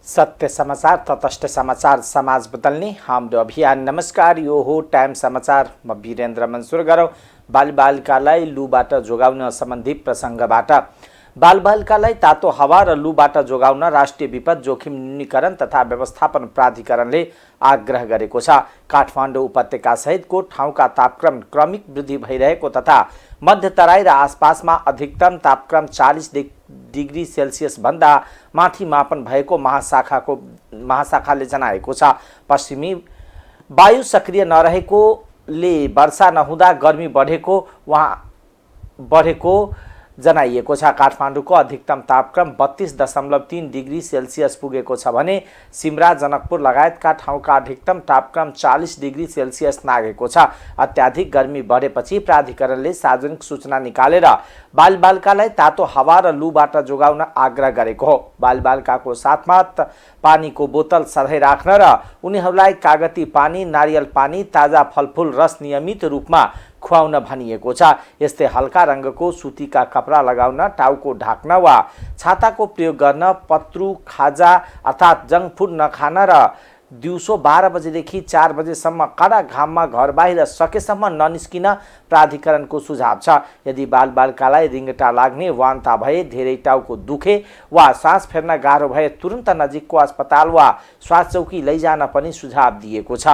सत्य समाचार, तटस्थ समाचार, समाज बदल्ने हाम्रो अभियान। नमस्कार, यो हो टाइम समाचार। म वीरेन्द्र मन्सुर गरौँ बालबालिकालाई लुबाट जोगाउन सम्बन्धी प्रसङ्गबाट। बालबालिकालाई तातो हावा र लुबाट जोगाउन राष्ट्रिय विपद जोखिम न्यूनीकरण तथा व्यवस्थापन प्राधिकरणले आग्रह गरेको छ। काठमाडौँ उपत्यकासहितको ठाउँका तापक्रम क्रमिक वृद्धि भइरहेको तथा मध्य तराई र आसपासमा अधिकतम तापक्रम 40 डिग्री सेल्सियस भन्दा माथि मापन भएको महाशाखाले जनाएको छ। पश्चिमी वायु सक्रिय नरहेकोले वर्षा नहुँदा गर्मी बढेको जनाइएको छ। काठमाडौँको अधिकतम तापक्रम 32.3 डिग्री सेल्सियस पुगेको छ भने सिमरा, जनकपुर लगायतका ठाउँका अधिकतम तापक्रम 40 डिग्री सेल्सियस नागेको छ। अत्याधिक गर्मी बढेपछि प्राधिकरणले सार्वजनिक सूचना निकालेर बालबालिकालाई तातो हावा र लुबाट जोगाउन आग्रह गरेको हो। बालबालिकाको साथमा पानीको बोतल सधैँ राख्न र उनीहरूलाई कागती पानी, नारियल पानी, ताजा फलफुल रस नियमित रूपमा खुवाउन भनिएको छ। यस्तै हल्का रङको सुतीका कपडा लगाउन, टाउको ढाक्न वा छाताको प्रयोग गर्न, पत्रु खाजा अर्थात् जङ्क फुड नखान र दिउँसो 12 बजेदेखि 4 बजेसम्म कडा घाममा घर बाहिर सकेसम्म ननिस्किन प्राधिकरणको सुझाव छ। यदि बालबालिकालाई रिङ्गटा लाग्ने, वान्ता भए, धेरै टाउको दुखे वा सास फेर्न गाह्रो भए तुरुन्त नजिकको अस्पताल वा स्वास्थ्य चौकी लैजान पनि सुझाव दिएको छ।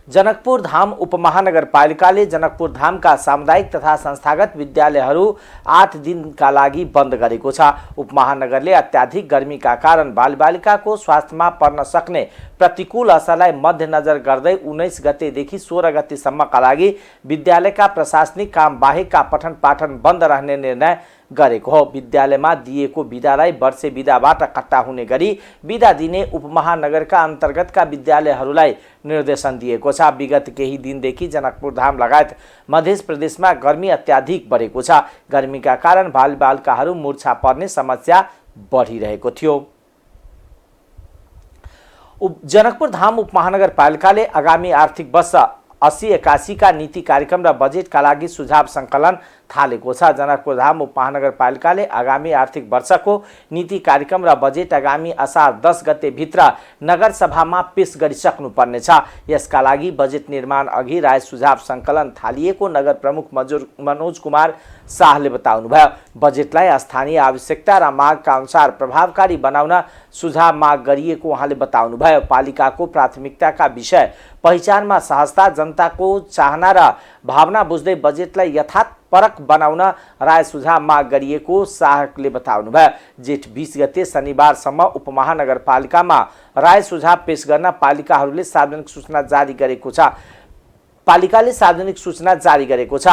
जनकपुर धाम उपमहानगरपालिकाले जनकपुर धामका सामुदायिक तथा संस्थागत विद्यालयहरू 8 दिनका लागि बन्द गरेको छ। उपमहानगरले अत्याधिक गर्मीका कारण बालबालिकाको स्वास्थ्यमा पर्न सक्ने प्रतिकूल असरलाई मध्यनजर गर्दै 19 गतेदेखि 16 गतेसम्मका लागि विद्यालयका प्रशासनिक काम बाहेकका पठन पाठन बन्द रहने निर्णय गरेको हो। विद्यालयमा दिएको बिदालाई वर्षे बिदाबाट कट्टा हुने गरी बिदा दिने उपमहानगरका अन्तर्गतका विद्यालयहरूलाई निर्देशन दिएको छ। विगत केही दिनदेखि जनकपुर धाम लगायत मध्य प्रदेशमा गर्मी अत्याधिक बढेको छ। गर्मीका कारण बालबालिकाहरू मूर्छा पर्ने समस्या बढिरहेको थियो। जनकपुर धाम उपमहानगरपालिकाले आगामी आर्थिक वर्ष 80-81 का नीति कार्यक्रम र बजेटका लागि सुझाव सङ्कलन थालेको छ। जनकपुर धाम उपमहानगरपालिकाले आगामी आर्थिक वर्षको नीति कार्यक्रम र बजेट आगामी असार 10 गते भित्र नगरसभामा पेश गरिसक्नुपर्नेछ। यसका लागि बजेट निर्माण अघि राय सुझाव सङ्कलन थालिएको नगर प्रमुख मनोज कुमार शाहले बताउनुभयो। बजेटलाई स्थानीय आवश्यकता र मागका अनुसार प्रभावकारी बनाउन सुझाव माग गरिएको उहाँले बताउनुभयो। पालिकाको प्राथमिकताका विषय पहिचानमा सहजता, जनताको चाहना र भावना बुझ्दै बजेटलाई यथार्थपरक बनाउन राय सुझाव माग गरिएको शाहले बताउनुभयो। जेठ 20 गते शनिबारसम्म उपमहानगरपालिकामा राय सुझाव पेश गर्न पालिकाले सार्वजनिक सूचना जारी गरेको छ।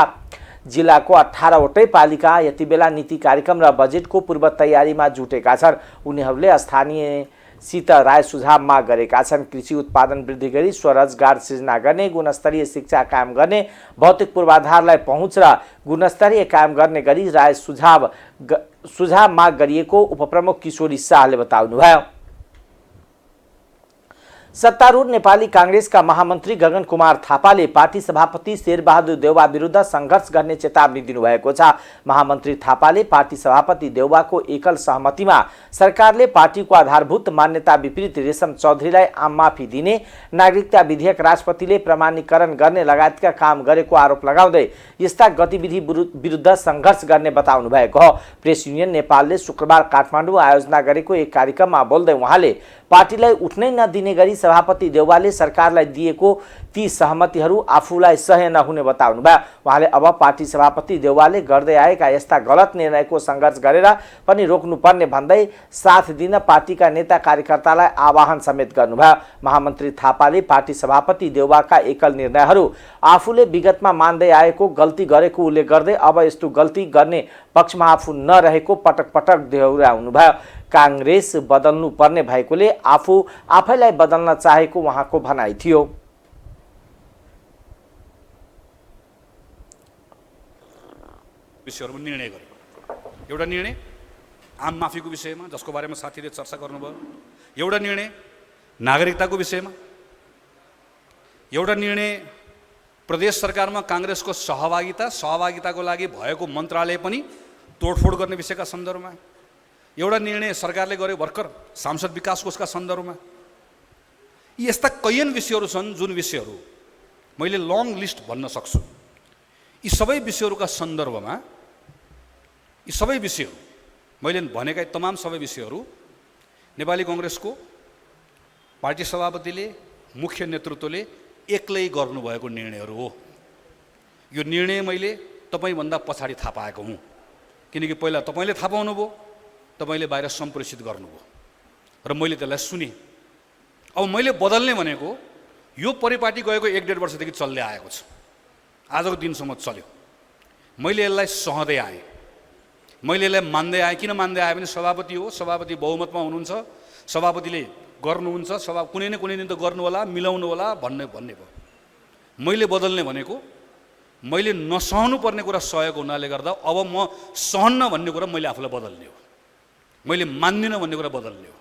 जिल्लाको 18 वटै पालिका यति बेला नीति कार्यक्रम र बजेटको पूर्व तयारीमा जुटेका छन्। उनीहरूले स्थानीयसित राय सुझाव माग गरेका छन्। कृषि उत्पादन वृद्धि गरी स्वरोजगार सृजना गर्ने, गुणस्तरीय शिक्षा कायम गर्ने, भौतिक पूर्वाधारलाई पहुँच र गुणस्तरीय कायम गर्ने गरी राय सुझाव माग गरिएको उपप्रमुख किशोरी शाहले बताउनुभयो। सत्तारूढ नेपाली कांग्रेसका महामन्त्री गगन कुमार थापाले पार्टी सभापति शेरबहादुर देउवा विरुद्ध सङ्घर्ष गर्ने चेतावनी दिनुभएको छ। महामन्त्री थापाले पार्टी सभापति देउवाको एकल सहमतिमा सरकारले पार्टीको आधारभूत मान्यता विपरीत रेशम चौधरीलाई आम माफी दिने, नागरिकता विधेयक राष्ट्रपतिले प्रमाणीकरण गर्ने लगायतका काम गरेको आरोप लगाउँदै यस्ता गतिविधि विरुद्ध सङ्घर्ष गर्ने बताउनु भएको हो। प्रेस युनियन नेपालले शुक्रबार काठमाडौँ आयोजना गरेको एक कार्यक्रममा बोल्दै उहाँले पार्टीलाई उठ्नै नदिने गरी सभापति देउवाले सरकारलाई दिएको ती सहमतिहरू आफूलाई सह्य नहुने बताउनुभयो। उहाँले अब पार्टी सभापति देउवाले गर्दै आएका यस्ता गलत निर्णयको सङ्घर्ष गरेर पनि रोक्नुपर्ने भन्दै साथ दिन पार्टीका नेता कार्यकर्तालाई आह्वान समेत गर्नुभयो। महामन्त्री थापाले पार्टी सभापति देउवाका एकल निर्णयहरू आफूले विगतमा मान्दै आएको गल्ती गरेको उल्लेख गर्दै अब यस्तो गल्ती गर्ने पक्षमा आफू नरहेको पटक पटक दोहोऱ्याउनुभयो। कांग्रेस बदल्नु पर्ने भएकोले आफैलाई बदल्न चाहेको उहाँको भनाइ थियो। विषयहरुमा निर्णय गर्यो। एउटा निर्णय आम माफीको विषयमा जसको बारेमा साथीले चर्चा गर्नुभयो, एउटा निर्णय नागरिकताको विषयमा, एउटा निर्णय प्रदेश सरकारमा कांग्रेसको सहभागिताको लागि भएको मन्त्रालय पनि तोडफोड गर्ने विषयका सन्दर्भमा, एउटा निर्णय सरकारले गर्यो भर्खर सांसद विकास कोषका सन्दर्भमा। यी यस्ता कैयन विषयहरू छन् जुन विषयहरू मैले लङ लिस्ट भन्न सक्छु। यी सबै विषयहरूका सन्दर्भमा यी सबै विषयहरू मैले भनेका तमाम सबै विषयहरू नेपाली कांग्रेसको पार्टी सभापतिले मुख्य नेतृत्वले एक्लै गर्नुभएको निर्णयहरू हो। यो निर्णय मैले तपाईभन्दा पछाडि थाहा पाएको हुँ, किनकि पहिला तपाईले थाहा पाउनुभयो, तपाईले बाहिर सम्प्रेषित गर्नुभयो र मैले त्यसलाई सुने। अब मैले बदल्ने भनेको यो परिपाटी गएको 1.5 वर्षदेखि चल्दै आएको छ, आजको दिनसम्म चल्यो। मैले यसलाई सहँदै आएँ, मैले यसलाई मान्दै आएँ। किन मान्दै आएँ भने सभापति हो, सभापति बहुमतमा हुनुहुन्छ, सभापतिले गर्नुहुन्छ, कुनै न कुनै दिन त गर्नु होला, मिलाउनु होला भन्ने भयो। मैले बदल्ने भनेको मैले नसहनु पर्ने कुरा सहेको हुनाले गर्दा अब म सहन्न भन्ने कुरा मैले आफूलाई बदल्ने हो, मैले मान्दिनँ भन्ने कुरा बदल्ने हो।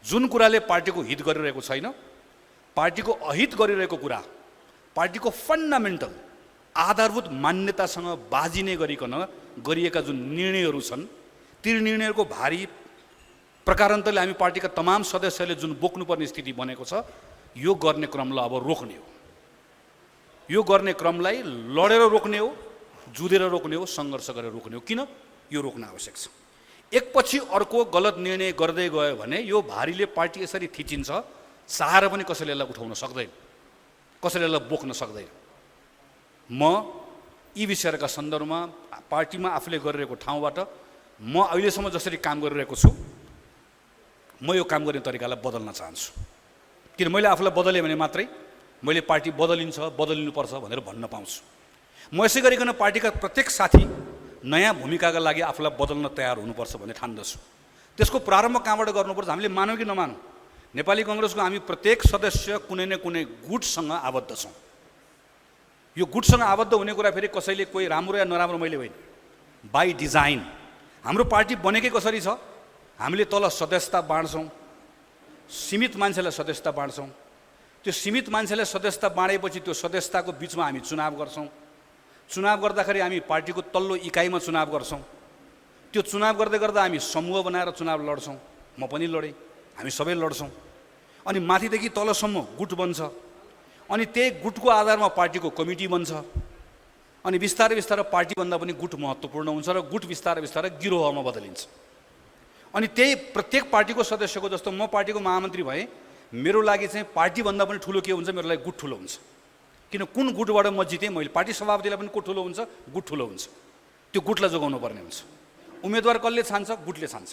जुन कुराले पार्टीको हित गरिरहेको छैन, पार्टीको अहित गरिरहेको कुरा, पार्टीको फन्डामेन्टल आधारभूत मान्यतासँग बाजिने गरिकन गरिएका जुन निर्णयहरू छन्, ती निर्णयहरूको भारी प्रकारान्तरले हामी पार्टीका तमाम सदस्यले जुन बोक्नुपर्ने स्थिति बनेको छ, यो गर्ने क्रमलाई अब रोक्ने हो। यो गर्ने क्रमलाई लडेर रोक्ने हो, जुधेर रोक्ने हो, सङ्घर्ष गरेर रोक्ने हो। किन यो रोक्न आवश्यक छ? एकपछि अर्को गलत निर्णय गर्दै गयो भने यो भारीले पार्टी यसरी थिचिन्छ, चाहेर पनि कसैले यसलाई उठाउन सक्दैन, कसैले यसलाई बोक्न सक्दैन। म यी विषयहरूका सन्दर्भमा पार्टीमा आफूले गरिरहेको ठाउँबाट म अहिलेसम्म जसरी काम गरिरहेको छु, म यो काम गर्ने तरिकालाई बदल्न चाहन्छु। किन मैले आफूलाई बदलेँ भने मात्रै मैले पार्टी बदलिन्छ, बदलिनुपर्छ भनेर भन्न पाउँछु। म यसै गरिकन पार्टीका प्रत्येक साथी नयाँ भूमिकाका लागि आफूलाई बदल्न तयार हुनुपर्छ भन्ने ठान्दछु। त्यसको प्रारम्भ कहाँबाट गर्नुपर्छ? हामीले मानौँ कि नमानौँ, नेपाली कांग्रेसको हामी प्रत्येक सदस्य कुनै न कुनै गुटसँग आबद्ध छौँ। यो गुटसँग आबद्ध हुने कुरा फेरि कसैले कोही राम्रो या नराम्रो मैले होइन, बाई डिजाइन। हाम्रो पार्टी बनेकै कसरी छ? हामीले तल सदस्यता बाँड्छौँ, सीमित मान्छेलाई सदस्यता बाँड्छौँ। त्यो सीमित मान्छेलाई सदस्यता बाँडेपछि त्यो सदस्यताको बिचमा हामी चुनाव गर्छौँ। चुनाव गर्दाखेरि हामी पार्टीको तल्लो इकाइमा चुनाव गर्छौँ। त्यो चुनाव गर्दै गर्दा हामी समूह बनाएर चुनाव लड्छौँ। म पनि लडेँ, हामी सबै लड्छौँ। अनि माथिदेखि तलसम्म गुट बन्छ, अनि त्यही गुटको आधारमा पार्टीको कमिटी बन्छ, अनि बिस्तारै बिस्तारै पार्टीभन्दा पनि गुट महत्त्वपूर्ण हुन्छ र गुट बिस्तारै बिस्तारै गिरोहमा बदलिन्छ। अनि त्यही प्रत्येक पार्टीको सदस्यको जस्तो म पार्टीको महामन्त्री भएँ, मेरो लागि चाहिँ पार्टीभन्दा पनि ठुलो के हुन्छ? मेरो लागि गुट ठुलो हुन्छ। किन कुन गुटबाट म जितेँ, मैले पार्टी सभापतिलाई पनि गुट ठुलो हुन्छ, गुट ठुलो हुन्छ। त्यो गुटलाई जोगाउनु पर्ने हुन्छ। उम्मेदवार कसले छान्छ? गुटले छान्छ।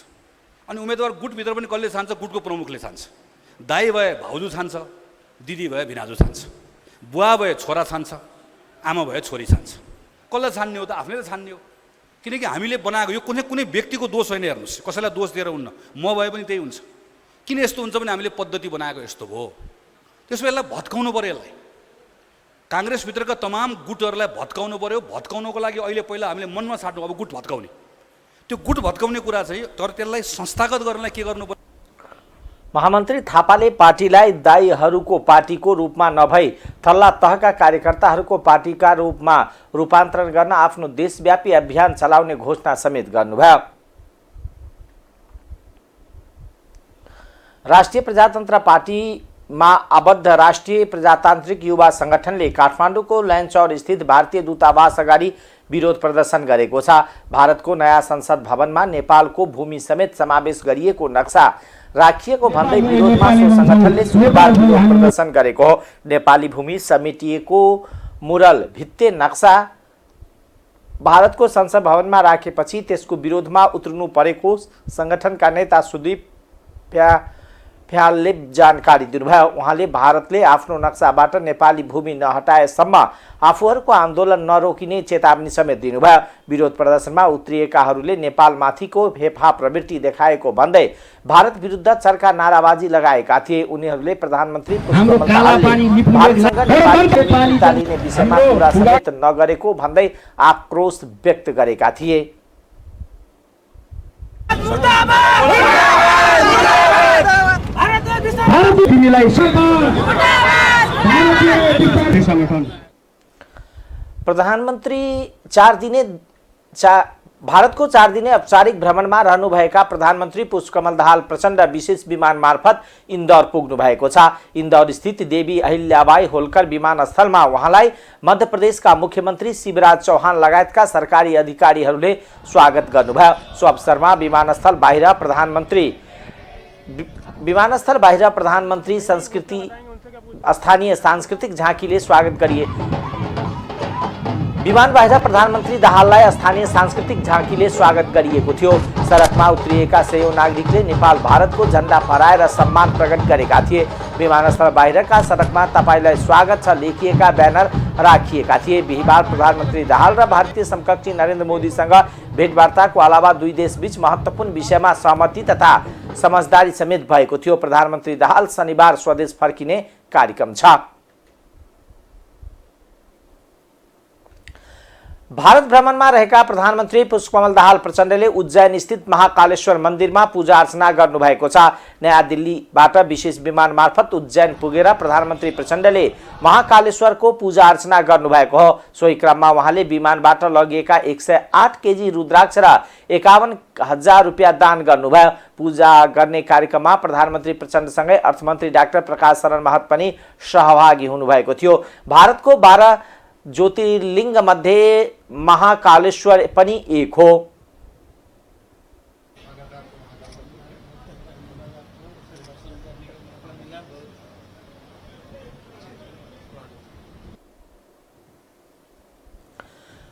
अनि उम्मेदवार गुटभित्र पनि कसले छान्छ? गुटको प्रमुखले छान्छ। दाइ भए भाउजू छान्छ, दिदी भए भिनाजु छान्छ, बुवा भए छोरा छान्छ, आमा भए छोरी छान्छ। कसलाई छान्ने हो त? आफ्नै त छान्ने हो। किनकि हामीले बनाएको यो कुनै व्यक्तिको दोष होइन। हेर्नुहोस्, कसैलाई दोष दिएर हुन्न, म भए पनि त्यही हुन्छ। किन यस्तो हुन्छ भने हामीले पद्धति बनाएको यस्तो भयो। त्यसो यसलाई भत्काउनु पर्यो। यसलाई काङ्ग्रेसभित्रका तमाम गुटहरूलाई भत्काउनु पर्यो। भत्काउनुको लागि अहिले पहिला हामीले मनमा छाड्नु, अब गुट भत्काउने। त्यो गुट भत्काउने कुरा चाहिँ, तर त्यसलाई संस्थागत गर्नलाई के गर्नु पर्यो? महामन्त्री थापाले पार्टीलाई दाइहरूको पार्टीको रूपमा नभई तल्ला तहका कार्यकर्ताहरूको पार्टीका रूपमा रूपान्तरण गर्न आफ्नो देशव्यापी अभियान चलाउने घोषणा समेत गर्नुभयो। राष्ट्रिय प्रजातन्त्र पार्टीमा आबद्ध राष्ट्रिय प्रजातान्त्रिक युवा संगठनले काठमाडौँको लैनचौर स्थित भारतीय दूतावास अगाडि विरोध प्रदर्शन गरेको छ। भारतको नयाँ संसद भवनमा नेपालको भूमि समेत समावेश गरिएको नक्सा राखिएको भन्दै विरोधमा सो संगठनले शुक्रबार विरोध प्रदर्शन गरेको हो। नेपाली भूमि समेटिएको मुरल भित्ते नक्सा भारतको संसद भवनमा राखेपछि त्यसको विरोधमा उत्रनु परेको संगठनका नेता सुदीप फ्यालले जानकारी दिनुभयो। उहाँले भारतले आफ्नो नक्साबाट नेपाली भूमि नहटाएसम्म आफूहरूको आन्दोलन नरोकिने चेतावनी समेत दिनुभयो। विरोध प्रदर्शनमा उत्रिएकाहरूले नेपालमाथिको हेफा प्रवृत्ति देखाएको भन्दै भारत विरुद्ध चर्का नाराबाजी लगाएका थिए। उनीहरूले प्रधानमन्त्री भारतसँग नेपाली लिने विषयमा कुरा समेत नगरेको भन्दै आक्रोश व्यक्त गरेका थिए। भारतको 4 दिने औपचारिक भ्रमणमा रहनुभएका प्रधानमन्त्री पुष्पकमल दाहाल प्रचण्ड विशेष विमान मार्फत इन्दौर पुग्नु भएको छ। इन्दौर स्थित देवी अहिल्याबाई होल्कर विमानस्थलमा उहाँलाई मध्य प्रदेशका मुख्यमन्त्री शिवराज चौहान लगायतका सरकारी अधिकारीहरूले स्वागत गर्नुभयो। सो अवसरमा विमानस्थल बाहिर प्रधानमन्त्री स्थानीय सांस्कृतिक झाँकीले स्वागत गरिए। विमान बाहिर प्रधानमन्त्री दाहाललाई स्थानीय सांस्कृतिक झाँकीले स्वागत गरिएको थियो। सडकमा उत्रिएका सयौं नागरिकले नेपाल भारतको झण्डा फहराएर सम्मान प्रकट गरेका थिए। विमानस्थल बाहिरका सडकमा तपाईलाई स्वागत छ लेखिएका ब्यानर राखिएका थिए। बिहीबार प्रधानमन्त्री दाहाल र भारतीय समकक्षी नरेन्द्र मोदीसँग भेटवार्ताको अलावा दुई देशबीच महत्त्वपूर्ण विषयमा सहमति तथा समझदारी समेत भएको थियो। प्रधानमन्त्री दाहाल शनिबार स्वदेश फर्किने कार्यक्रम छ। भारत भ्रमणमा रहेका प्रधानमन्त्री पुष्पकमल दाहाल प्रचण्डले उज्जैन स्थित महाकालेश्वर मन्दिरमा पूजा अर्चना गर्नुभएको छ। नयाँ दिल्लीबाट विशेष विमान मार्फत उज्जैन पुगेर प्रधानमन्त्री प्रचण्डले महाकालेश्वरको पूजा अर्चना गर्नुभएको हो। सोही क्रममा उहाँले विमानबाट लगिएका 108 केजी रुद्राक्ष र 51,000 रुपियाँ दान गर्नुभयो। पूजा गर्ने कार्यक्रममा प्रधानमन्त्री प्रचण्डसँगै अर्थमन्त्री डाक्टर प्रकाश शरण महत पनि सहभागी हुनुभएको थियो। भारतको 12 ज्योतिर्लिङ्ग मध्ये महाकालेश्वर पनि एक हो।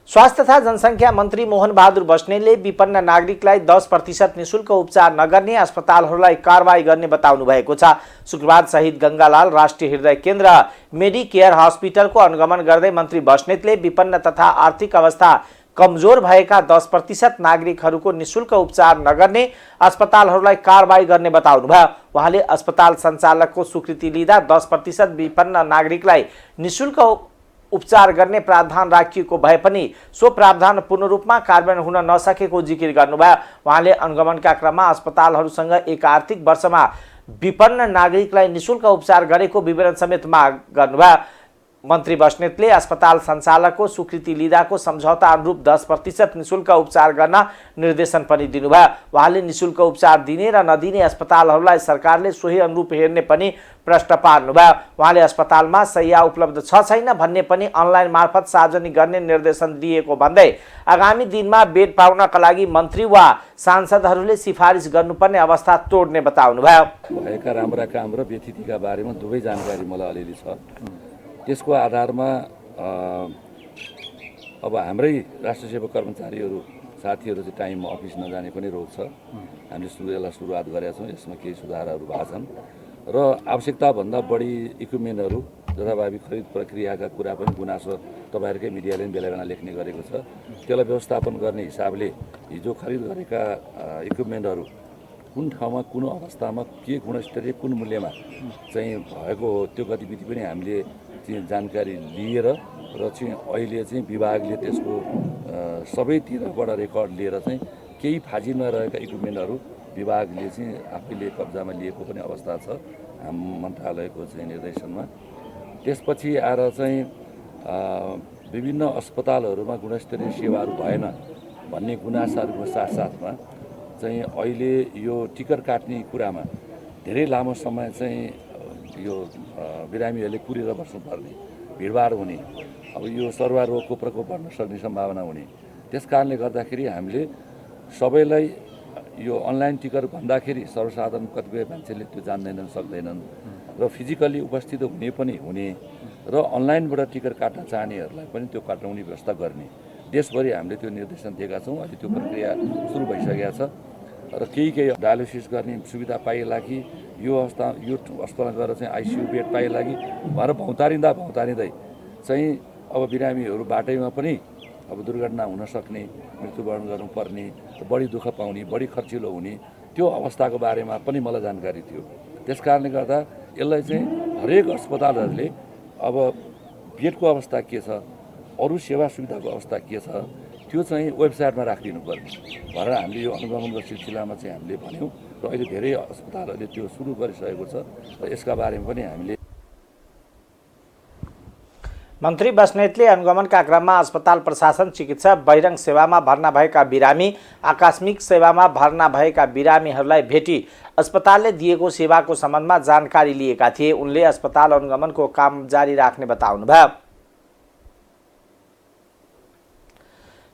स्वास्थ्य तथा जनसङ्ख्या मन्त्री मोहन बहादुर बस्नेतले विपन्न नागरिकलाई 10% निशुल्क उपचार नगर्ने अस्पतालहरूलाई कारबाही गर्ने बताउनु भएको छ। शुक्रबार शहीद गंगालाल राष्ट्रिय हृदय केन्द्र मेडिकेयर हस्पिटलको अनुगमन गर्दै मन्त्री बस्नेतले विपन्न तथा आर्थिक अवस्था कमजोर भएका 10% नागरिकहरूको निशुल्क उपचार नगर्ने अस्पतालहरूलाई कारबाही गर्ने बताउनुभयो। उहाँले अस्पताल सञ्चालकको स्वीकृति लिँदा 10% विपन्न नागरिकलाई निशुल्क उपचार गर्ने प्रावधान राखिएको भए पनि सो प्रावधान पूर्ण रूपमा कार्यान्वयन हुन नसकेको जिकिर गर्नुभयो। उहाँले अनुगमनका क्रममा अस्पतालहरूसँग एक आर्थिक वर्षमा विपन्न नागरिकलाई निशुल्क उपचार गरेको विवरण समेत माग गर्नुभयो। मन्त्री बस्नेतले अस्पताल सञ्चालकको स्वीकृति लिँदाको सम्झौता अनुरूप 10% निशुल्क उपचार गर्न निर्देशन पनि दिनुभयो। उहाँले निशुल्क उपचार दिने र नदिने अस्पतालहरूलाई सरकारले सोही अनुरूप हेर्ने पनि प्रश्न पार्नुभयो। उहाँले अस्पतालमा शैय्या उपलब्ध छ छैन भन्ने पनि अनलाइन मार्फत सार्वजनिक गर्ने निर्देशन दिएको भन्दै आगामी दिनमा बेड पाउनका लागि मन्त्री वा सांसदहरूले सिफारिस गर्नुपर्ने अवस्था तोड्ने बताउनुभयो। भएका राम्रा काम र व्यतिथिका बारेमा दुवै जानकारी मलाई अलिअलि छ। त्यसको आधारमा अब हाम्रै राष्ट्रिय सेवा कर्मचारीहरू साथीहरू चाहिँ टाइममा अफिस नजाने पनि रोग छ। हामीले यसलाई सुरुवात गरेका छौँ। यसमा केही सुधारहरू भएको छन् र आवश्यकताभन्दा बढी इक्विपमेन्टहरू जथाभावी खरिद प्रक्रियाका कुरा पनि गुनासो तपाईँहरूकै मिडियाले पनि बेला बेला लेख्ने गरेको छ। त्यसलाई व्यवस्थापन गर्ने हिसाबले हिजो खरिद गरेका इक्विपमेन्टहरू कुन ठाउँमा कुन अवस्थामा के गुणस्तरीय कुन मूल्यमा चाहिँ भएको हो त्यो गतिविधि पनि हामीले जानकारी लिएर र चाहिँ अहिले चाहिँ विभागले त्यसको सबैतिरबाट रेकर्ड लिएर चाहिँ केही फाजिलमा रहेका इक्विपमेन्टहरू विभागले चाहिँ आफैले कब्जामा लिएको पनि अवस्था छ हाम्रो मन्त्रालयको चाहिँ निर्देशनमा। त्यसपछि आएर चाहिँ विभिन्न अस्पतालहरूमा गुणस्तरीय सेवाहरू भएन भन्ने गुनासाहरूको साथसाथमा चाहिँ अहिले यो टिकट काट्ने कुरामा धेरै लामो समय चाहिँ यो बिरामीहरूले कुरेर बस्नुपर्ने, भिडभाड हुने, अब यो सरुवा रोगको प्रकोप बढ्न सक्ने सम्भावना हुने। त्यस कारणले गर्दाखेरि हामीले सबैलाई यो अनलाइन टिकट भन्दाखेरि सर्वसाधारण कतिपय मान्छेले त्यो जान्दैनन् सक्दैनन् र फिजिकल्ली उपस्थित हुने पनि हुने र अनलाइनबाट टिकट काट्न चाहनेहरूलाई पनि त्यो काटाउने व्यवस्था गर्ने देशभरि हामीले त्यो निर्देशन दिएका छौँ। अहिले त्यो प्रक्रिया सुरु भइसकेको छ र केही डायलिसिस गर्ने सुविधा पाइएला कि यो अस्पतालमा गएर चाहिँ आइसियु बेड पाइएला कि भनेर भौतारिँदै चाहिँ अब बिरामीहरू बाटैमा पनि अब दुर्घटना हुन सक्ने, मृत्युवरण गर्नुपर्ने, बढी दुःख पाउने, बढी खर्चिलो हुने त्यो अवस्थाको बारेमा पनि मलाई जानकारी थियो। त्यस कारणले गर्दा यसलाई चाहिँ हरेक अस्पतालहरूले अब बेडको अवस्था के छ, अरू सेवा सुविधाको अवस्था के छ त्यो चाहिँ वेबसाइटमा राखिदिनु पर्ने भनेर हामीले यो अनुगमनको सिलसिलामा चाहिँ हामीले भन्यौँ र अहिले धेरै अस्पतालहरूले त्यो सुरु गरिसकेको छ र यसका बारेमा पनि हामीले मन्त्री बस्नेतले अनुगमनका क्रममा अस्पताल प्रशासन, चिकित्सा, बहिरङ सेवामा भर्ना भएका बिरामी, आकस्मिक सेवामा भर्ना भएका बिरामीहरूलाई भेटी अस्पतालले दिएको सेवाको सम्बन्धमा जानकारी लिएका थिए। उनले अस्पताल अनुगमनको काम जारी राख्ने बताउनुभयो।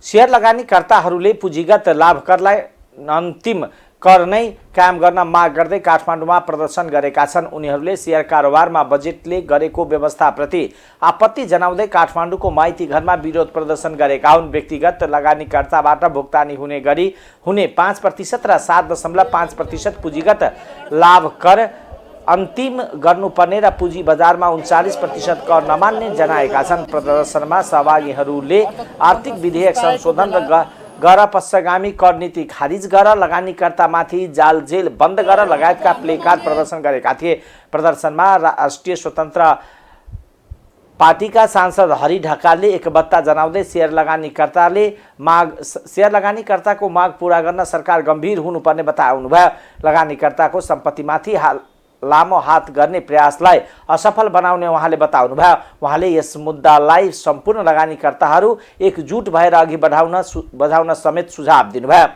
शेयर लगानीकर्ताहरूले पुँजीगत लाभकरलाई अन्तिम कर नै कायम गर्न माग गर्दै काठमाडौँमा प्रदर्शन गरेका छन्। उनीहरूले शेयर कारोबारमा बजेटले गरेको व्यवस्थाप्रति आपत्ति जनाउँदै काठमाडौँको माइती घरमा विरोध प्रदर्शन गरेका हुन्। व्यक्तिगत लगानीकर्ताबाट भुक्तानी हुने गरी हुने 5% र 7.5% पुँजीगत लाभ कर अन्तिम गर्नुपर्ने र पुँजी बजारमा 39% कर नमान्ने जनाएका छन्। प्रदर्शनमा सहभागीहरूले आर्थिक विधेयक संशोधन र गर पश्चगामी कर नीति खारिज गर, लगानीकर्तामाथि जाल जेल बन्द गर लगायतका प्लेकार्ड प्रदर्शन गरेका थिए। प्रदर्शनमा राष्ट्रिय स्वतन्त्र पार्टीका सांसद हरि ढकालले एकबत्ता जनाउँदै शेयर लगानीकर्ताको माग पूरा गर्न सरकार गम्भीर हुनुपर्ने बताउनुभयो। लगानीकर्ताको सम्पत्तिमाथि लामो हात गर्ने प्रयासलाई असफल बनाउने उहाँले बताउनुभयो। उहाँले यस मुद्दालाई सम्पूर्ण लगानीकर्ताहरू एकजुट भएर अघि बढाउन समेत सुझाव दिनुभयो।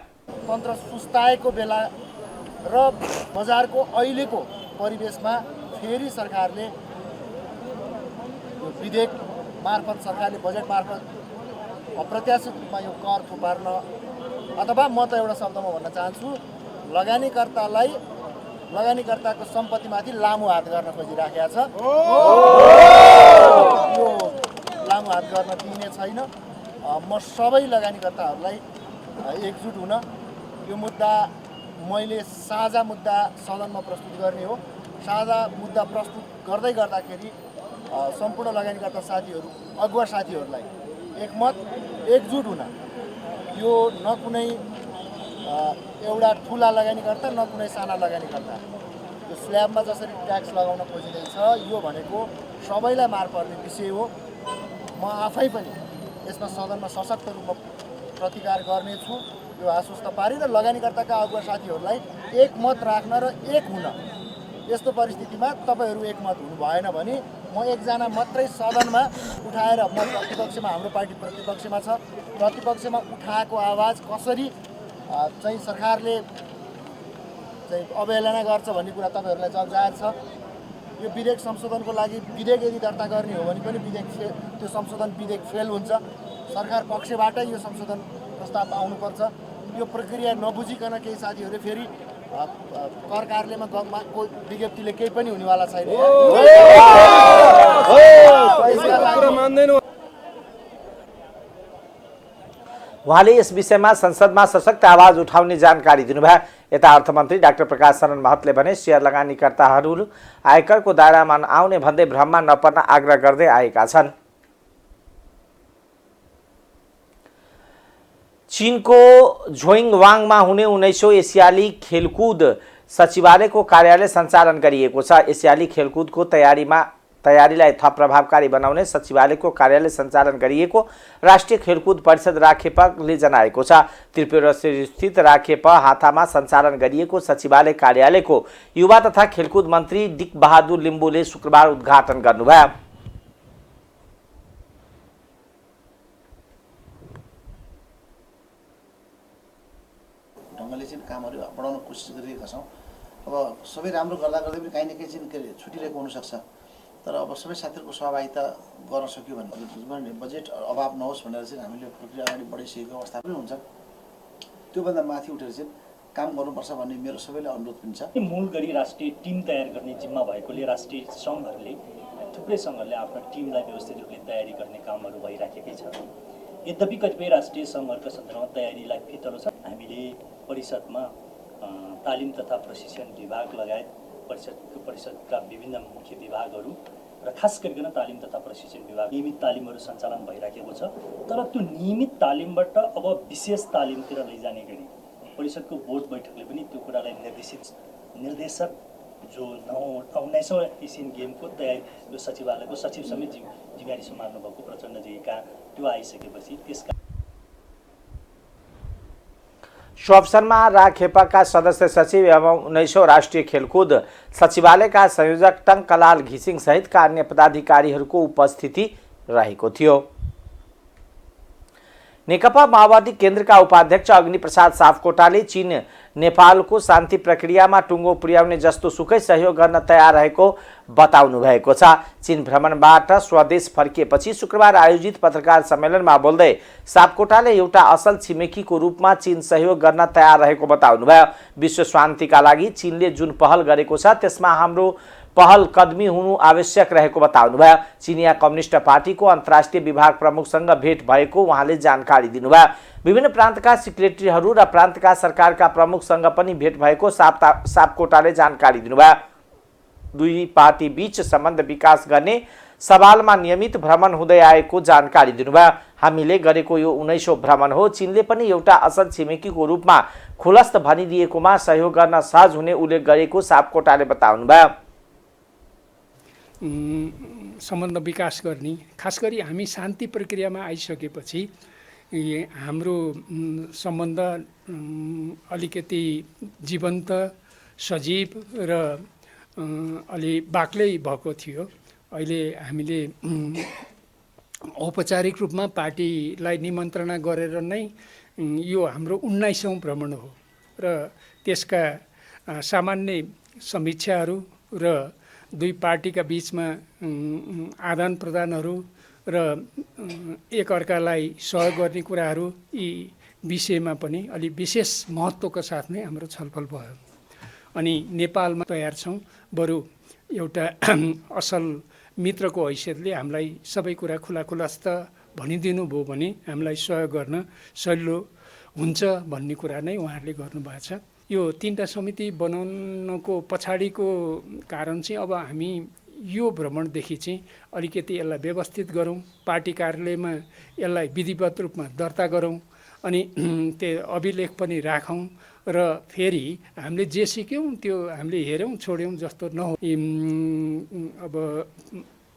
तन्त्र सुस्ताएको बेला र बजारको अहिलेको परिवेशमा फेरि सरकारले विधेयक मार्फत, सरकारले बजेट मार्फत अप्रत्याशित रूपमा यो कर थुपार्न, अथवा म त एउटा शब्दमा भन्न चाहन्छु, लगानीकर्ताको सम्पत्तिमाथि लामो हात गर्न खोजिराखेका छ। यो लामो हात गर्न दिइने छैन। म सबै लगानीकर्ताहरूलाई एकजुट हुन, यो मुद्दा मैले साझा मुद्दा सदनमा प्रस्तुत गर्ने हो। साझा मुद्दा प्रस्तुत गर्दै गर्दाखेरि सम्पूर्ण लगानीकर्ता साथीहरू, अगुवा साथीहरूलाई एकमत एकजुट हुन, यो न कुनै एउटा ठुला लगानीकर्ता न कुनै साना लगानीकर्ता, यो स्ल्याबमा जसरी ट्याक्स लगाउन खोजिँदैछ यो भनेको सबैलाई मार पर्ने विषय हो। म आफै पनि यसमा सदनमा सशक्त रूपमा प्रतिकार गर्नेछु। यो आश्वस्त पारी र लगानीकर्ताका अगुवा साथीहरूलाई एकमत राख्न र एक हुन। यस्तो परिस्थितिमा तपाईँहरू एकमत हुनु भएन भने म एकजना मात्रै सदनमा उठाएर, म प्रतिपक्षमा, हाम्रो पार्टी प्रतिपक्षमा छ, प्रतिपक्षमा उठाएको आवाज कसरी चाहिँ सरकारले चाहिँ अवहेलना गर्छ भन्ने कुरा तपाईँहरूलाई जगजाहेर छ। यो विधेयक संशोधनको लागि विधेयक यदि दर्ता गर्ने हो भने पनि त्यो संशोधन विधेयक फेल हुन्छ। सरकार पक्षबाटै यो संशोधन प्रस्ताव आउनुपर्छ। यो प्रक्रिया नबुझिकन केही साथीहरूले फेरि कर कार्यालयमा विज्ञप्तिले केही पनि हुनेवाला छैन। उहाँले यस विषयमा संसदमा सशक्त आवाज उठाउने जानकारी दिनुभयो। यता अर्थमन्त्री डाक्टर प्रकाश शरण महतले भने शेयर लगानीकर्ताहरू आयकरको दायरामा आउने भन्दै भ्रममा नपर्न आग्रह गर्दै आएका छन्। चीनको झोइङवाङमा हुने 19औं एसियाली खेलकुद सचिवालयको कार्यालय सञ्चालन गरिएको छ। एसियाली खेलकुदको तयारीलाई थप प्रभावकारी बनाउने सचिवालयको कार्यालय सञ्चालन गरिएको राष्ट्रिय खेलकुद परिषद राखेपाले जनाएको छ। त्रिपुरा स्थित राखेपा हातामा सञ्चालन गरिएको सचिवालय कार्यालयको युवा तथा खेलकुद मन्त्री डिक बहादुर लिम्बुले शुक्रबार उद्घाटन गर्नुभयो। ढङ्गले चाहिँ कामहरू बढाउन कोसिस गरिरहेका छौँ। अब सबै राम्रो गर्दा गर्दै पनि काहीँ न काहीँ चाहिँ छुटिरहेको हुनसक्छ, तर अब सबै साथीहरूको सहभागिता गर्न सक्यो भने बजेट अभाव नहोस् भनेर चाहिँ हामीले प्रक्रिया अगाडि बढाइसकेको अवस्था पनि हुन्छ। त्योभन्दा माथि उठेर चाहिँ काम गर्नुपर्छ भन्ने मेरो सबैलाई अनुरोध पनि छ। मूल गरी राष्ट्रिय टिम तयार गर्ने जिम्मा भएकोले राष्ट्रिय सङ्घहरूले, थुप्रै सङ्घहरूले आफ्ना टिमलाई व्यवस्थित रूपले तयारी गर्ने कामहरू भइराखेकै छ। यद्यपि कतिपय राष्ट्रिय सङ्घहरूका सन्दर्भमा तयारीलाई फितलो छ। हामीले परिषदमा तालिम तथा प्रशिक्षण विभाग लगायत परिषदका विभिन्न मुख्य विभागहरू र खास गरिकन तालिम तथा प्रशिक्षण विभाग नियमित तालिमहरू सञ्चालन भइराखेको छ। तर त्यो नियमित तालिमबाट अब विशेष तालिमतिर लैजाने गरी परिषदको बोर्ड बैठकले पनि त्यो कुरालाई निर्देशक जो 19औं एसियन गेमको तयारी यो सचिवालयको सचिव समेत जिम्मेवारी सम्हाल्नु भएको प्रचण्डजी कहाँ त्यो आइसकेपछि त्यसका सो अवसरमा राखेपाका सदस्य सचिव एवं 19औं राष्ट्रिय खेलकुद सचिवालयका संयोजक टङ्कलाल घिसिङ सहितका अन्य पदाधिकारीहरूको उपस्थिति रहेको थियो। नेकपा माओवादी केन्द्रका उपाध्यक्ष अग्निप्रसाद सापकोटाले चीन नेपालको शान्ति प्रक्रियामा टुङ्गो पुर्याउने जस्तो सुकै सहयोग गर्न तयार रहेको बताउनु भएको छ। चीन भ्रमणबाट स्वदेश फर्किएपछि शुक्रबार आयोजित पत्रकार सम्मेलनमा बोल्दै सापकोटाले एउटा असल छिमेकीको रूपमा चीन सहयोग गर्न तयार रहेको बताउनुभयो। विश्व शान्तिका लागि चीनले जुन पहल गरेको छ त्यसमा हाम्रो पहल कदमी हुनु आवश्यक रहेको बताउनुभयो। चिनिया कम्युनिस्ट पार्टीको अन्तर्राष्ट्रिय विभाग प्रमुखसँग भेट भएको उहाँले जानकारी दिनुभयो। विभिन्न प्रान्तका सेक्रेटरीहरू र प्रान्तका सरकारका प्रमुखसँग पनि भेट भएको सापकोटाले जानकारी दिनुभयो। दुई पार्टी बीच सम्बन्ध विकास गर्ने सवालमा नियमित भ्रमण हुँदै आएको जानकारी दिनुभयो। हामीले गरेको यो 19औं भ्रमण हो। चीनले पनि एउटा असल छिमेकीको रूपमा खुलस्त भनिदिएकोमा सहयोग गर्न सहज हुने उल्लेख गरेको सापकोटाले बताउनुभयो। सम्बन्ध विकास गर्ने, खास गरी हामी शान्ति प्रक्रियामा आइसकेपछि हाम्रो सम्बन्ध अलिकति जीवन्त, सजीव र अलि बाक्लै भएको थियो। अहिले हामीले औपचारिक रूपमा पार्टीलाई निमन्त्रणा गरेर नै यो हाम्रो 19औं भ्रमण हो र त्यसका सामान्य समीक्षाहरू र दुई पार्टीका बीचमा आदान प्रदानहरू र एकअर्कालाई सहयोग गर्ने कुराहरू यी विषयमा पनि अलि विशेष महत्त्वका साथ नै हाम्रो छलफल भयो। अनि नेपालमा तयार छौँ, बरु एउटा असल मित्रको हैसियतले हामीलाई सबै कुरा खुलास्त भनिदिनु भयो भने हामीलाई सहयोग गर्न सजिलो हुन्छ भन्ने कुरा नै उहाँहरूले गर्नुभएको छ। यो तीनटा समिति बनाउनको पछाडिको कारण चाहिँ अब हामी यो भ्रमणदेखि चाहिँ अलिकति यसलाई व्यवस्थित गरौँ, पार्टी कार्यालयमा यसलाई विधिवत रूपमा दर्ता गरौँ, अनि त्यो अभिलेख पनि राखौँ र फेरि हामीले जे सिक्यौँ त्यो हामीले हेऱ्यौँ छोड्यौँ जस्तो नहो। अब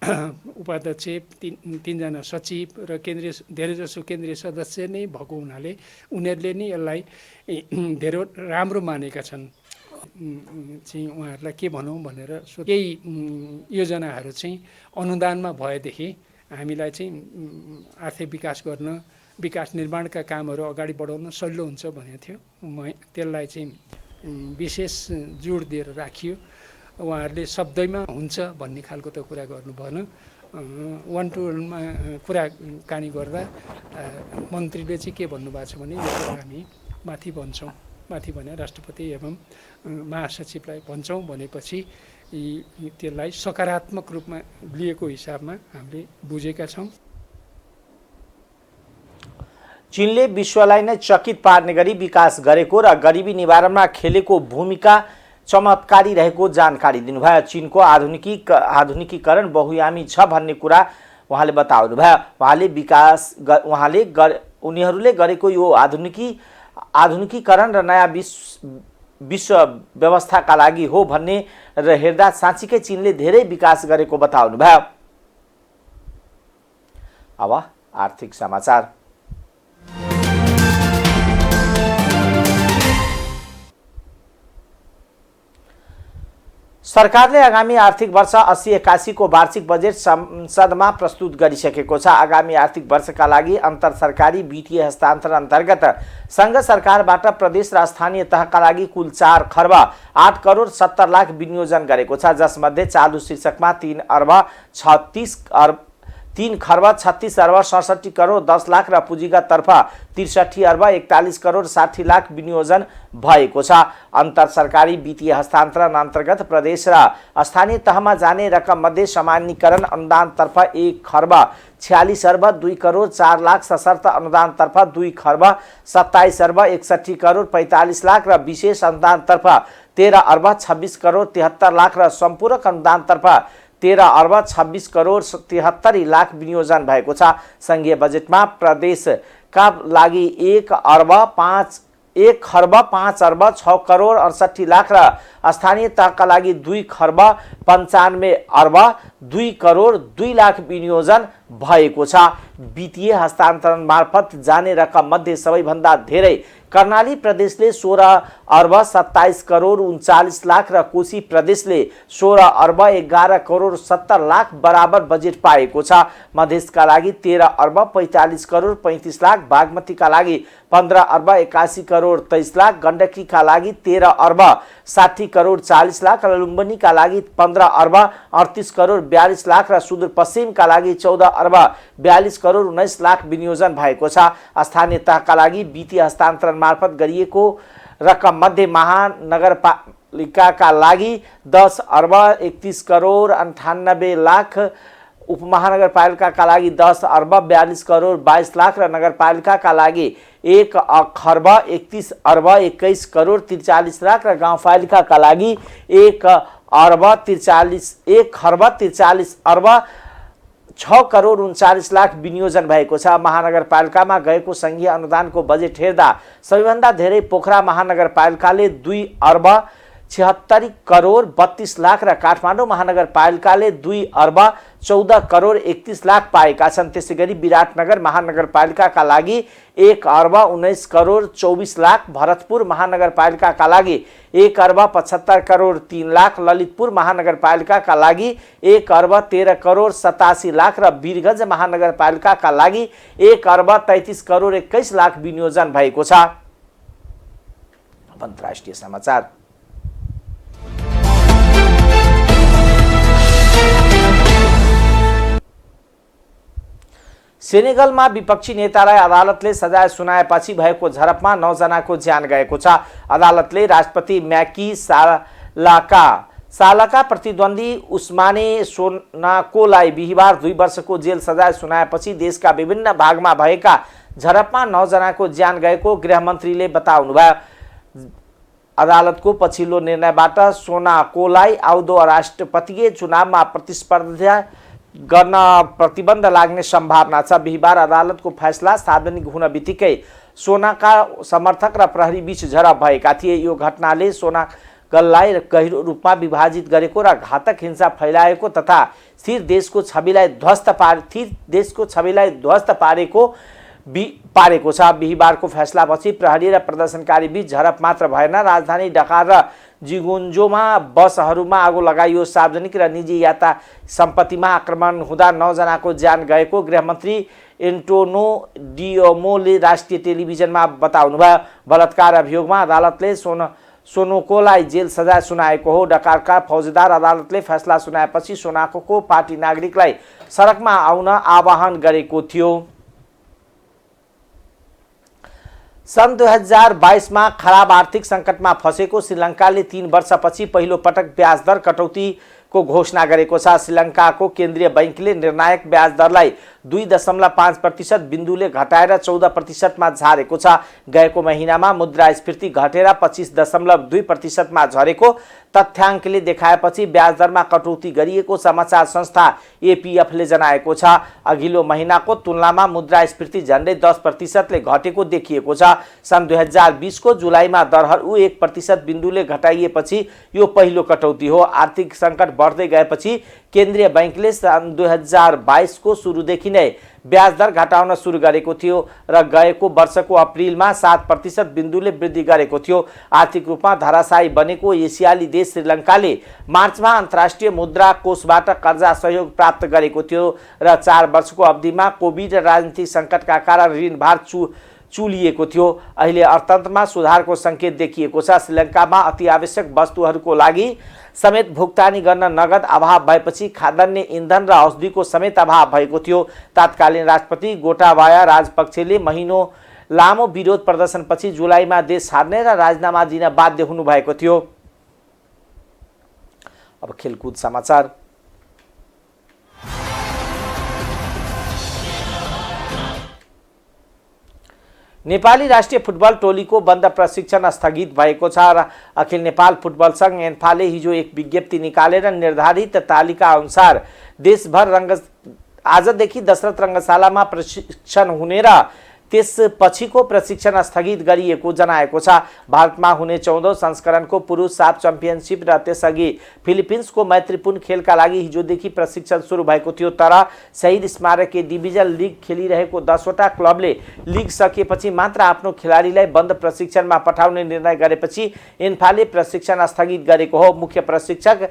उपाध्यक्ष तीनजना सचिव र धेरैजसो केन्द्रीय सदस्य नै भएको हुनाले उनीहरूले नै यसलाई धेरै राम्रो मानेका छन्। चाहिँ उहाँहरूलाई के भनौँ भनेर केही योजनाहरू चाहिँ अनुदानमा भएदेखि हामीलाई चाहिँ आर्थिक विकास गर्न, विकास निर्माणका कामहरू अगाडि बढाउन सजिलो हुन्छ भनेको थियो। त्यसलाई चाहिँ विशेष जोड दिएर राखियो। उहाँहरूले शब्दैमा हुन्छ भन्ने खालको त कुरा गर्नु भएन। 1-to-1मा कुराकानी गर्दा मन्त्रीले चाहिँ के भन्नुभएको छ भने यो कुरा हामी माथि भन्छौँ, माथि भने राष्ट्रपति एवं महासचिवलाई भन्छौँ भनेपछि त्यसलाई सकारात्मक रूपमा लिएको हिसाबमा हामीले बुझेका छौँ। चीनले विश्वलाई नै चकित पार्ने गरी विकास गरेको र गरिबी निवारणमा खेलेको भूमिका चमत्कारी रहेको जानकारी दिनुभयो। चीनको आधुनिकीकरण बहुयामी छ भन्ने कुरा उहाँले बताउनुभयो। उनीहरूले गरेको यो आधुनिकीकरण र नयाँ विश्व व्यवस्थाका लागि हो भन्ने र हेर्दा साँच्चीकै चीनले धेरै विकास गरेको बताउनुभयो। अब आर्थिक समाचार। सरकारले आगामी आर्थिक वर्ष 80-81 को वार्षिक बजेट संसदमा प्रस्तुत गरिसकेको छ। आगामी आर्थिक वर्षका लागि अन्तर सरकारी वित्तीय हस्तान्तरण अन्तर्गत संघ सरकारबाट प्रदेश र स्थानीय तहका लागि कुल 4 खर्ब 8 करोड 70 लाख विनियोजन गरेको छ, जसमध्ये चालु शीर्षकमा 3 खर्ब 36 अर्ब 67 करोड 10 लाख र पुँजीगततर्फ 63 अर्ब 41 करोड 60 लाख विनियोजन भएको छ। अन्तर सरकारी वित्तीय हस्तान्तरण अन्तर्गत प्रदेश र स्थानीय तहमा जाने रकम मध्ये सामान्यीकरण अनुदानतर्फ 1 खर्ब 46 अर्ब 2 करोड 4 लाख, सशर्त अनुदानतर्फ 2 खर्ब 27 अर्ब 61 करोड 45 लाख र विशेष अनुदानतर्फ 13 अर्ब 26 करोड 73 लाख र सम्पूरक अनुदानतर्फ 13 अर्ब 26 करोड 73 लाख विनियोजन भएको छ। संघीय बजेटमा प्रदेशका लागि 1 खर्ब 5 अर्ब 6 करोड 68 लाख र स्थानीय तहका लागि 2 खर्ब 95 अर्ब 2 करोड 2 लाख विनियोजन भएको छ। वित्तीय हस्तान्तरण मार्फत जाने रकम मध्ये सबैभन्दा धेरै कर्णाली प्रदेशले 16 अर्ब 27 करोड 39 लाख र कोशी प्रदेशले 16 अर्ब 11 करोड 70 लाख बराबर बजेट पाएको छ। मधेसका लागि 13 अर्ब 45 करोड 35 लाख, बागमतीका लागि 15 अर्ब 81 करोड 23 लाख, गण्डकीका लागि 13 अर्ब 60 करोड 40 लाख र लुम्बिनीका लागि 15 अर्ब 38 करोड 42 लाख र सुदूरपश्चिमका लागि 14 अर्ब 42 करोड 19 लाख विनियोजन भएको छ। स्थानीय तहका लागि वित्तीय हस्तान्तरण मार्फत गरिएको रकम मध्ये महानगरपालिकाका लागि 10 अर्ब 31 करोड 98 लाख, उपमहानगरपालिकाका लागि 10 अर्ब 42 करोड 22 लाख र नगरपालिकाका लागि 1 खर्ब 31 अर्ब 21 करोड 43 लाख र गाउँपालिकाका लागि 1 खर्ब 43 अर्ब 6 करोड 39 लाख विनियोजन भएको छ। महानगरपालिकामा गएको संघीय अनुदानको बजेट हेर्दा सबैभन्दा धेरै पोखरा महानगरपालिकाले 2 अर्ब 76 करोड 32 लाख र काठमाडौँ महानगरपालिकाले 2 अर्ब 14 करोड 31 लाख पाएका छन्। त्यसैगरी विराटनगर महानगरपालिकाका लागि 1 अर्ब 19 करोड 24 लाख, भरतपुर महानगरपालिकाका लागि 1 अर्ब 75 करोड 3 लाख, ललितपुर महानगरपालिकाका लागि 1 अर्ब 13 करोड 87 लाख र वीरगञ्ज महानगरपालिकाका लागि 1 अर्ब 33 करोड 21 लाख विनियोजन भएको छ। अन्तर्राष्ट्रिय समाचार। सेनेगलमा विपक्षी नेतालाई अदालतले सजाय सुनाएपछि भएको झडपमा 9 जनाको ज्यान गएको छ। अदालतले राष्ट्रपति म्याकी सालका प्रतिद्वन्दी उस्माने सोनाकोलाई बिहिबार 2 वर्षको जेल सजाय सुनाएपछि देशका विभिन्न भागमा भएका झडपमा 9 जनाको ज्यान गएको गृहमन्त्रीले बताउनुभयो। अदालतको पछिल्लो निर्णयबाट सोनाकोलाई आउँदो राष्ट्रपतीय चुनावमा प्रतिस्पर्धा गर्न प्रतिबन्ध लाग्ने सम्भावना छ। बिहिबार अदालतको फैसला सार्वजनिक हुन बित्तिकै सोनाका समर्थक र प्रहरी बीच झडप भएका थिए। यो घटनाले सोनागललाई गहिरो रूपमा विभाजित गरेको र घातक हिंसा फैलाएको तथा स्थिर देशको छविलाई ध्वस्त पारेको छ। बिहिबारको फैसलापछि प्रहरी र प्रदर्शनकारी बीच झडप मात्र भएन, राजधानी ढाका र जिगुन्जोमा बसहरूमा आगो लगाइयो। सार्वजनिक र निजी यात्रा सम्पत्तिमा आक्रमण हुँदा 9 जनाको ज्यान गएको गृहमन्त्री एन्टोनो डियोमोले राष्ट्रिय टेलिभिजनमा बताउनुभयो। बलात्कार अभियोगमा अदालतले सोनाकोलाई जेल सजाय सुनाएको हो। ढाकाका फौजदार अदालतले फैसला सुनाएपछि सोनाकोको पार्टी नागरिकलाई सडकमा आउन आह्वान गरेको थियो। सन् 2022 मा खराब आर्थिक सङ्कटमा फसेको श्रीलङ्काले 3 वर्षपछि पहिलो पटक ब्याज दर कटौतीको घोषणा गरेको छ। श्रीलङ्काको केन्द्रीय बैंकले निर्णायक ब्याज दरलाई 2.5% बिन्दुले घटाएर 14% मा झारेको छ। गएको महिनामा मुद्रास्फीति घटेर 25.2% मा झरेको तथ्याङ्कले देखाएपछि ब्याज दरमा कटौती गरिएको समाचार संस्था एपीएफले जनाएको छ। अघिल्लो महिनाको तुलनामा मुद्रास्फीति झन्डै 10%ले घटेको देखिएको छ। सन् 2020 को जुलाईमा दरहरू 1% बिन्दुले घटाइएपछि यो पहिलो कटौती हो। आर्थिक सङ्कट बढ्दै गएपछि केन्द्रीय बैंकले सन् 2022 को सुरुदेखि नै ब्याज दर घटाउन सुरु गरेको थियो र गएको वर्षको अप्रिलमा 7% बिन्दुले वृद्धि गरेको थियो। आर्थिक रूपमा धराशायी बनेको एसियाली देश श्रीलङ्काले मार्चमा अन्तर्राष्ट्रिय मुद्रा कोषबाट कर्जा सहयोग प्राप्त गरेको थियो र 4 वर्षको अवधिमा कोभिड र राजनीतिक सङ्कटका कारण ऋणभार चुलिएको थियो। अहिले अर्थतन्त्रमा सुधारको सङ्केत देखिएको छ। श्रीलङ्कामा अति आवश्यक वस्तुहरूको लागि समेत भुक्तानी गर्न नगद अभाव भएपछि खाद्यान्न, इन्धन र औषधिको समेत अभाव भएको थियो। तत्कालीन राष्ट्रपति गोटाबाया राजपक्षले महिनौ लामो विरोध प्रदर्शनपछि जुलाईमा देश छाड्ने र राजीनामा दिन बाध्य हुनुभएको थियो। अब खेलकुद समाचार। नेपाली राष्ट्रिय फुटबल टोलीको बन्द प्रशिक्षण स्थगित भएको छ र अखिल नेपाल फुटबल संघ एन्फाले हिजो एक विज्ञप्ति निकालेर निर्धारित तालिका अनुसार देशभर आजदेखि दशरथ रङ्गशालामा प्रशिक्षण हुने र त्यसपछिको प्रशिक्षण स्थगित गरिएको जनाएको छ। भारतमा हुने 14औं संस्करणको पुरुष साफ च्याम्पियनसिप र त्यसअघि फिलिपिन्सको मैत्रीपूर्ण खेलका लागि हिजोदेखि प्रशिक्षण सुरु भएको थियो। तर शहीद स्मारक डिभिजन लिग खेलिरहेको 10वटा क्लबले लिग सकिएपछि मात्र आफ्नो खेलाडीलाई बन्द प्रशिक्षणमा पठाउने निर्णय गरेपछि इन्फाले प्रशिक्षण स्थगित गरेको हो। मुख्य प्रशिक्षक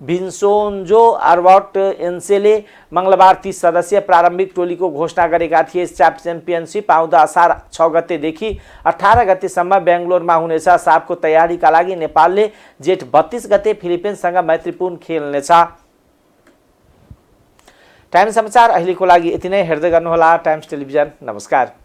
भिन्सोन्जो आर्बट एन्सेले मंगलबार 30 सदस्यीय प्रारम्भिक टोलीको घोषणा गरेका थिए। साफ च्याम्पियनसिप आउँदा असार 6 गतेदेखि 18 गतेसम्म बेङ्गलोरमा हुनेछ। साफको तयारीका लागि नेपालले जेठ 32 गते फिलिपिन्ससँग मैत्रीपूर्ण खेल्नेछ। टाइम्स समाचार अहिलेको लागि यति नै। हेर्दै गर्नुहोला टाइम्स टेलिभिजन। नमस्कार।